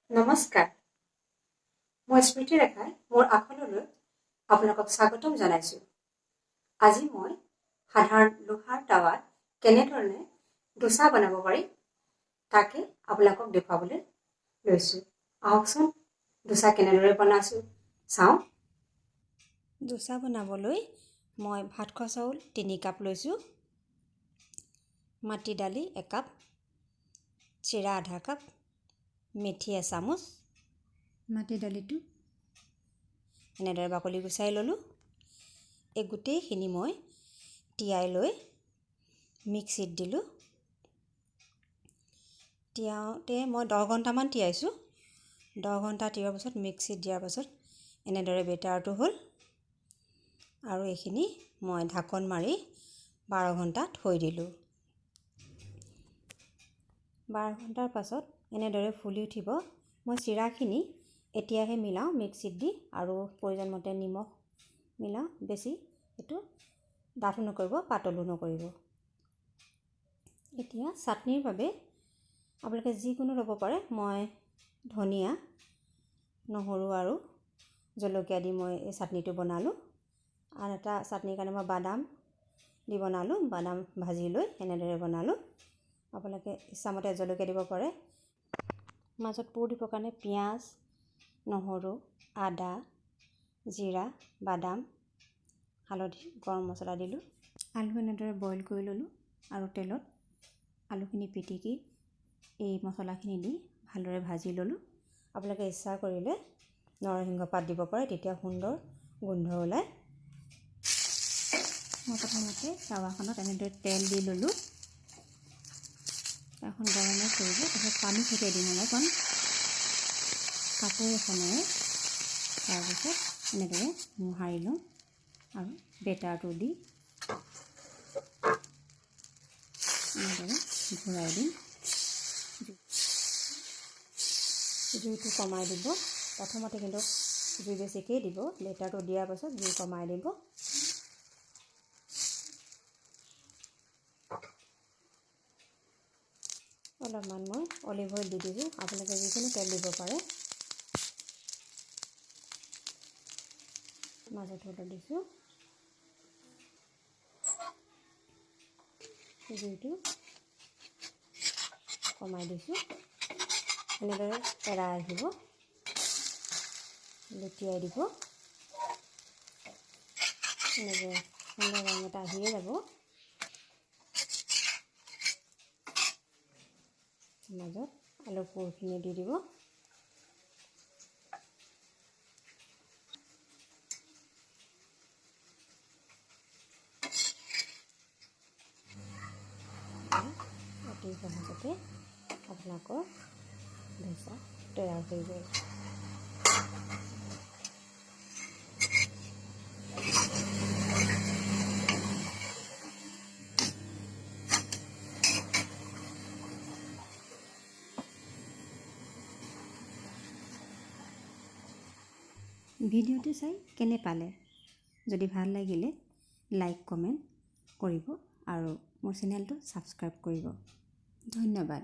নমস্কাৰ, মই স্মৃতি ৰেখাই মোৰ আসনলৈ আপোনালোকক স্বাগতম জনাইছোঁ। আজি মই সাধাৰণ লোহাৰ টাৱাত কেনেধৰণে ডোচা বনাব পাৰি তাকে আপোনালোকক দেখুৱাবলৈ লৈছোঁ। আহকচোন ডোচা কেনেদৰে বনাইছোঁ চাওঁ। ডোচা বনাবলৈ মই ভাত খোৱা চাউল 3 কাপ লৈছোঁ, মাটি দালি 1 কাপ, চিৰা আধা কাপ, মেথি এচামুচ। মাটি দালিটো এনেদৰে বাকলি গুচাই ল'লোঁ। এই গোটেইখিনি মই তিয়াই লৈ মিক্সিত দিলোঁ। তিয়াওঁতে মই 10 ঘণ্টামান তিয়াইছোঁ। 10 ঘণ্টা তিওৱাৰ পাছত মিক্সিত দিয়াৰ পাছত এনেদৰে বেটাৰটো হ'ল আৰু এইখিনি মই ঢাকন মাৰি 12 ঘণ্টা থৈ দিলোঁ। 12 ঘণ্টাৰ পাছত এনেদৰে ফুলি উঠিব। মই চিৰাখিনি এতিয়াহে মিলাওঁ মিক্সিত দি আৰু প্ৰয়োজন মতে নিমখ মিলাওঁ। বেছি এইটো ডাঠো নকৰিব, পাতলো নকৰিব। এতিয়া চাটনিৰ বাবে আপোনালোকে যিকোনো ল'ব পাৰে। মই ধনিয়া, নহৰু আৰু জলকীয়া দি মই এই চাটনিটো বনালোঁ। আৰু এটা চাটনিৰ কাৰণে মই বাদাম দি বনালোঁ। বাদাম ভাজি লৈ এনেদৰে বনালোঁ। আপোনালোকে ইচ্ছামতে জলকীয়া দিব পাৰে। মাজত পুৰ দিবৰ কাৰণে পিঁয়াজ, নহৰু, আদা, জিৰা, বাদাম, হালধি, গৰম মছলা দিলোঁ। আলু এনেদৰে বইল কৰি ল'লোঁ আৰু তেলত আলুখিনি পিটিকি এই মছলাখিনি দি ভালদৰে ভাজি ল'লোঁ। আপোনালোকে ইচ্ছা কৰিলে নৰসিংহ পাত দিব পাৰে, তেতিয়া সুন্দৰ গোন্ধ ওলায়। মই প্ৰথমতে টাৱাখনত এনেদৰে তেল দি ল'লোঁ। এখন গৰমে কৰিব, তাৰপিছত পানী ছটিয়াই দিম অলপমান কাপোৰ এখনেৰে। তাৰপিছত এনেদৰে মোহাৰি লওঁ আৰু বেটাৰটো দি এনেদৰে ঘূৰাই দিম। জুইটো কমাই দিব। প্ৰথমতে কিন্তু জুই বেছিকেই দিব। বেটাৰটো দিয়াৰ পাছত জুই কমাই দিব। অলপমান মই অলিভ অইল দি দিছোঁ। আপোনালোকে যিকোনো তেল দিব পাৰে। মাজত অলপ দিছোঁ। জুইটো কমাই দিছোঁ। এনেদৰে এৰাই আহিব, লুটিয়াই দিব। এনেদৰে সুন্দৰ ৰং এটা আহিয়ে যাব। মাজত আলু পুৰখিনি দি দিব। অতি সহজতে আপোনালোকৰ ডোচা তৈয়াৰ হৈ গ'ল। ভিডিঅ'টো চাই কেনে পালে? যদি ভাল লাগিলে লাইক কমেণ্ট কৰিব আৰু মোৰ চেনেলটো ছাবস্ক্ৰাইব কৰিব। ধন্যবাদ।